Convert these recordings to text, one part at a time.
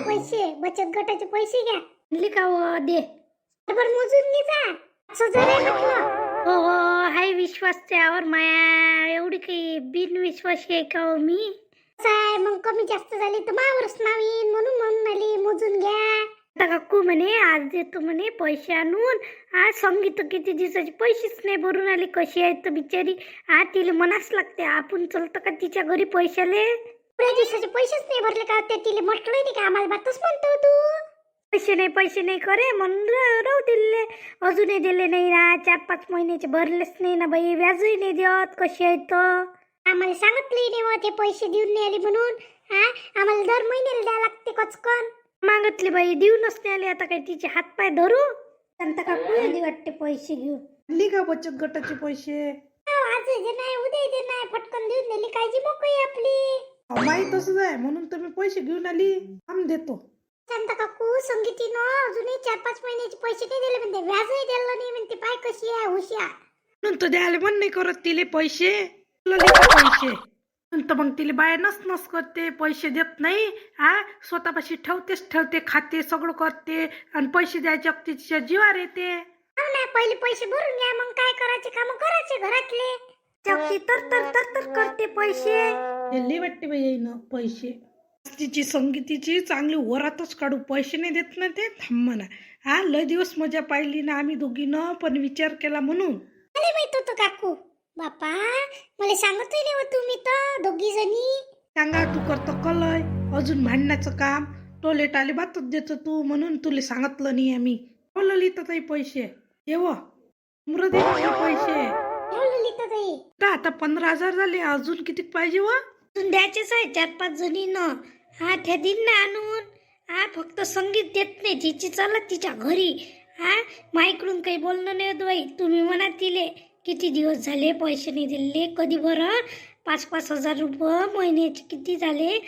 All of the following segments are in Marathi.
पैसे बचत गटाचे पैसे घ्या. आणले का हो? दे. बरोबर मोजून घे जा. 5,000 आहे म्हटलं. हो हो, हाय विश्वास त्यावर माया. एवढी काही बिनविश्वासी आहे का हो मी? काय मग कमी जास्त झाली तर मावरच नावीन म्हणून आली. मोजून घ्या. आता काकू म्हणे आज देतो म्हणे पैसे आणून. आज संगीत किती दिवसाचे पैसेच नाही भरून आले. कशी आहे तर बिचारी. तिला मनाच लागते. आपण चलतं का तिच्या घरी पैशाले? पुऱ्या दिवसाचे पैसेच नाही भरले का? ते तिला म्हटलं नाही का आम्हाला बातच म्हणतो तू. पैसे नाही करे म्हणून राहू दिले. अजूनही दिले नाही ना. 4-5 महिन्याचे भरलेच नाही ना बाई. व्याजही नाही देत. कशी आहे तर आम्हाला सांगितलंही नाही मग ते पैसे देऊन नाही आले म्हणून. आम्हाला दर महिन्याला द्यावं लागते कचकन. मागतले बाई देऊनच नाही आले. आता काय तिचे हातपाय धरू? शांता काकू आली वाटते पैसे घेऊन. आणली का बचत गटाचे पैसे? आज जे नाही उद्या जे नाही फटकन देऊन दिली काळजी मोकळी आपली. माहीत तसंच आहे म्हणून तर मी पैसे घेऊन आली. आम देतो. शांता काकू संगीतीनं अजूनही 4-5 महिन्याचे पैसे नाही दिले म्हणते. व्याजही दिलं नाही म्हणते. पाय कशी आहे हुशार. म्हणून तर द्यायला पण नाही करत तिले पैसे. तुला देतो पैसे नंतर मग तिले बाया नस करते. पैसे देत नाही. स्वतःपाशी ठेवते खाते सगळं करते आणि पैसे द्यायच्या तिच्या जीवार येते. नाही पहिले पैसे भरून घ्या मग काय करायचे काम करायचे घरातले. चौकी तर करते पैसे. दिली वाटते बाई येईन पैसे. तिची संगीतीची चांगली वरातच काढू. पैसे नाही देत ना ते. थांब म्हणा. लय दिवस मजा पाहिली ना आम्ही दोघीनं. पण विचार केला म्हणून मला माहित होतं काकू. बापा मला सांगतही नाही तुम्ही तर दोघी जणी. सांगा तू करतो कलय अजून भांडण्याचं काम. टोलेट आले बातच देतो तू म्हणून तुला सांगितलं नाही आम्ही. बोललं लिहितात पैसे येव मृदे पैसे. आता 15,000 झाले. अजून किती पाहिजे व? अजून द्यायचेच आहे 4-5 जणीनं. त्या दिन ना आणून. फक्त संगीत देत नाही. तिची चालत तिच्या घरी. माईकडून काही बोलणं नाही होत बाई. तुम्ही म्हणा तिले किती दिवस झाले पैसे नाही दिले. कधी बरं 5-5 हजार रुपये महिन्याचे किती झाले.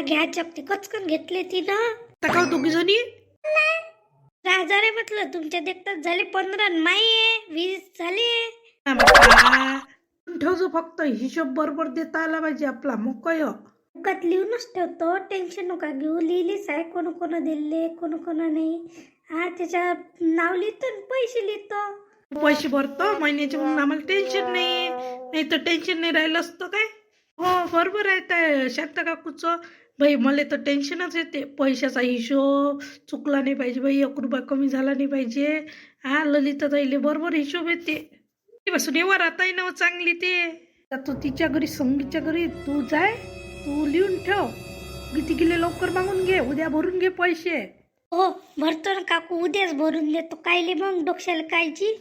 घ्या चकते कचकन घेतले तिनं. का दोघी जणी 10,000 आहे म्हटलं. तुमच्या देखतात झाले 15. माई 20 झाले. ठेवतो फक्त हिशोब बरोबर देता आला पाहिजे आपला. मग काय बुकात लिहूनच ठेवतो. टेन्शन नका घेऊ. लिहिलीच आहे कोण दिले कोण नाही. त्याच्या नाव लिहितो पैसे लिहितो. पैसे भरतो महिन्याचे म्हणून आम्हाला टेन्शन नाही तर टेन्शन नाही राहिलं असतं काय. हो बरोबर आहे त्या शांता काकूचं. बाई मला तर टेन्शनच येते. पैशाचा हिशोब चुकला नाही पाहिजे बाई. 1 रुपया कमी झाला नाही पाहिजे. ललिता ताईले बरोबर हिशोब येते. बसून येवर आता नव चांगली ते. तू तिच्या घरी संगीतच्या घरी तू जाय. तू लिहून ठेव. किती किलो लवकर मागून घे. उद्या भरून घे पैसे. हो भरतो ना काकू. उद्याच भरून देतो. कायले मग डोक्याला कायची.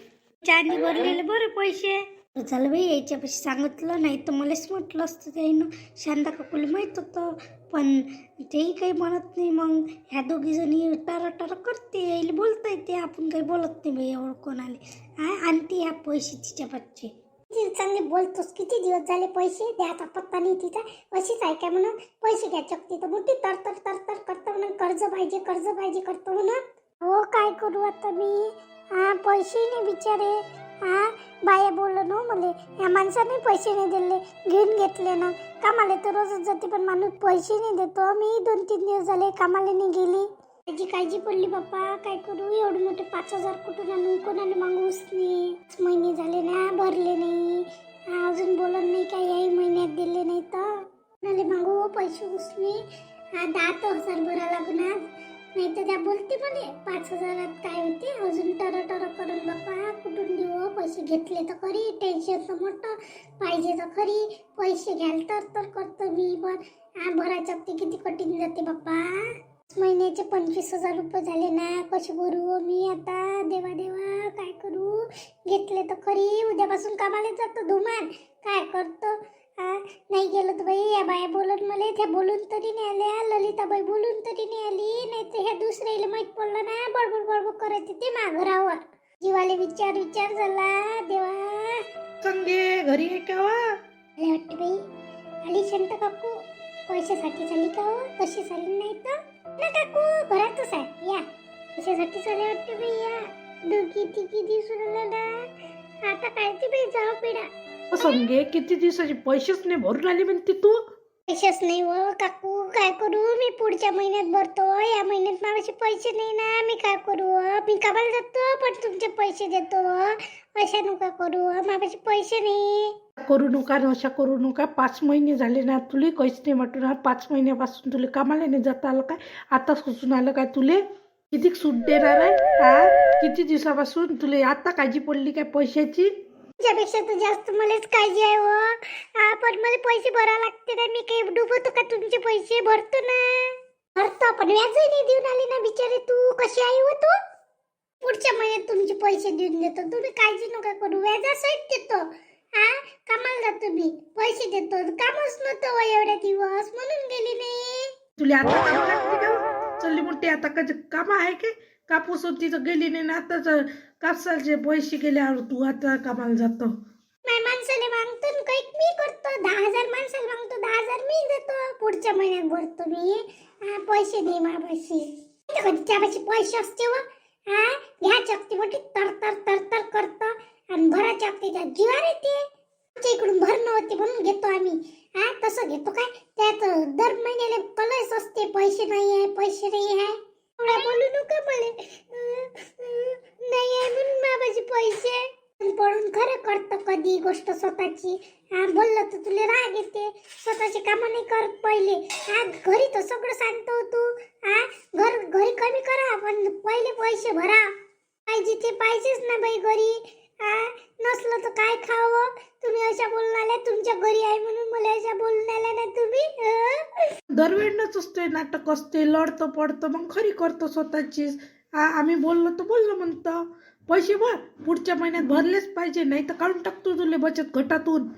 चांदी भरलेले बरे पैसे. झालं बाई याच्यापाशी सांगितलं नाही तर मलाच म्हटलं असतं त्यानं. शांता काकूला माहित होतं पण तेही काही म्हणत नाही. मग ह्या दोघी जणी टारा करते. यायला बोलता येते. आपण काही बोलत नाही बाई. एवढं कोणाले आणते ह्या पैसे तिच्या पाठचे. चांगले बोलतोस. किती दिवस झाले पैसे द्या. आता पत्ता नाही तिचा. अशीच आहे काय म्हणून पैसे घ्या चकती तर मोठी तर करतो म्हणून. कर्ज पाहिजे करतो म्हणून. हो काय करू आता मी. पैसे नाही बिचारे. बाया बोललो ना मला ह्या माणसाने पैसे नाही दिले. घेऊन घेतले ना. कामाला तर रोजच जाते पण माणूस पैसे नाही देतो. मी 2-3 दिवस झाले कामाला नाही गेली. त्याची काळजी पडली बाप्पा. काय करू. एवढे मोठे 5,000 कुठून आणू. कोणाला मागूच नाही. 5 महिने झाले ना भरले नाही. अजून बोलत नाही काय. याही महिन्यात दिले नाही तर कोणाला मागू पैसे उसने. 10,000 भरा लागणार. नाही तर त्या बोलते मला 5,000 काय होते. अजून टर करून बाप्पा कुठून देऊ. पैसे घेतले तर खरी. टेन्शन तर मोठं पाहिजे तर खरी. पैसे घ्याल तर करतो मी पण. भरायच्या ते किती कठीण जाते बाप्पा. महिन्याचे 25,000 रुपये झाले ना. कसे भरू मी आता. देवा काय करू. घेतले तर खरी. उद्यापासून कामाला जातो धुमान. काय करतो. नाही गेलं तर बाई या बाया बोलत मला. त्या बोलून तरी नाही आल्या. ललिताबाई बोलून तरी नाही आली. नाही तर ह्या दुसऱ्याला माहीत पडलं ना. बडबड करायचे ते माघरावर. जीवाले विचार झाला. देवा संगे घरी आहे का वा? मला वाटते बाई आली शांता काकू. पैशासाठी झाली का हो. कशी झाली नाही तर ना काकू घरातच आहे. या पैशासाठी झाले वाटते बाई. या दोघी तिघी दिसून आला ना. आता काय ती बाई जाऊ पिढा. संगे किती दिवसाचे पैसेच नाही भरून आले म्हणते तू. पैसेच नाही व काकू, काय करू? मी पुढच्या महिन्यात भरतो, या महिन्यात माझे पैसे नाही ना, मी काय करू? मी कामाला जातो पण तुमचे पैसे देतो, अशा नका करू, माझे पैसे नाही. करू नका न अशा करू नका. 5 महिने झाले ना तुले काहीच नाही वाटून. 5 महिन्यापासून तुले कामाला नाही जाता आलं काय? आता सुचून आलं काय तुले? किती सूट देणार आहे? किती दिवसापासून तुले आता काळजी पडली काय पैशाची? तुमच्यापेक्षा तर जास्त मलाच काळजी आहे व. पण मला पैसे भरावे लागते ना, मी काही डुबवतो का तुमचे पैसे? भरतो ना, भरतो, पण व्याजही नाही देऊन आली ना बिचारे. तू कशी आई हो तू? पुढच्या महिन्यात तुमचे पैसे देऊन देतो, तुम्ही काळजी नका करू, व्याजासहित देतो. कामाला जातो मी, पैसे देतो, कामच नव्हतं व एवढ्या दिवस म्हणून गेली नाही. तुले आता काम लागते का? चल्ली मोठी आता काम आहे की? कापूस होती तर गेली नाही ना, आताच कापसाचे पैसे गेल्यावर तू आता कामाला जातो. नाही, माणसाला मागतो न काही मी करतो. 10,000 माणसाला मागतो, 10,000 मी देतो. पुढच्या महिन्यात भरतो मी. पैसे दे मापाशी. त्यापाशी पैसे असते व. घ्या चकती मोठी तर तर तर तर करतो आणि भरा चकती त्या जीवार येते. आमच्या इकडून भरणं होते म्हणून घेतो आम्ही. तसं घेतो काय? त्यात दर महिन्याला कलस असते, पैसे नाही आहे, पैसे नाही आहे. एवढा बोलू नका मला. नाही आहे म्हणून माझे पैसे पडून खरं करतो कधी गोष्ट स्वतःची. बोललं तर तुला राग येते. स्वतःची कामं नाही करत पहिले. घरी तर सगळं सांगतो तू. घरी कमी करा पण पहिले पैसे भरा. पाहिजे ते पाहिजेच ना बाई घरी. नसलं तर काय खावं? तुम्ही अशा बोलणाऱ्या, तुमच्या घरी आहे म्हणून मला अशा बोलणाऱ्या ना तुम्ही. दरवेळेच असते, नाटक असते, लढतं पडतं, मग खरी करतो स्वतःचीच. आम्ही बोललो तर बोललो म्हणतो. पैसे भर, पुढच्या महिन्यात भरलेच पाहिजे, नाही तर काढून टाकतो तुले बचत गटातून.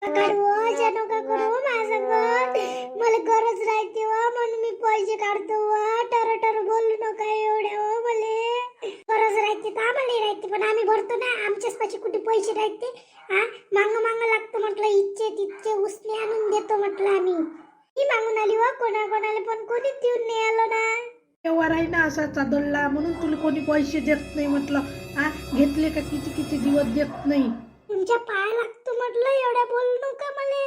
अशा नका करू माझं घर. मला गरज राहते व म्हणून मी पैसे काढतो व. टर बोलू नका एवढ्या व. मला गरज राहते तर आम्हाला राहते, पण आम्ही भरतो ना. आमच्याच पाशी कुठे पैसे राहते? मागं लागतं म्हटलं. इच्छे तितके उसने आणून देतो म्हटलं आम्ही. मी मागून आली व कोणाकोणाला, पण कोणीच देऊन नाही आलो ना. व्यवहार आहे ना असा चादरला, म्हणून तुला कोणी पैसे देत नाही म्हटलं. घेतले का किती किती दिवस देत नाही. तुमच्या पाया लागतो म्हटलं, एवढ्या बोलू नका मला.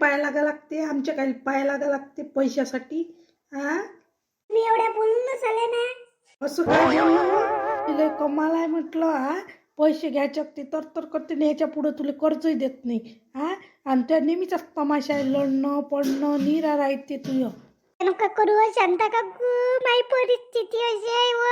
पाया लागा लागते, आमच्या काही पाया लागा लागते पैशासाठी. मी एवढ्या बोलूनच आले ना. असं काय तिला कमाल आहे म्हटलं. पैसे घ्यायच्या ते तर करते नाही, याच्या पुढे तुला कर्जही देत नाही. आणि त्या नेहमीचाच तमाशा आहे, लढणं पडणं निरा राहते तुझं. नका करू शांता काकू, माझी परिस्थिती अशी आहे व.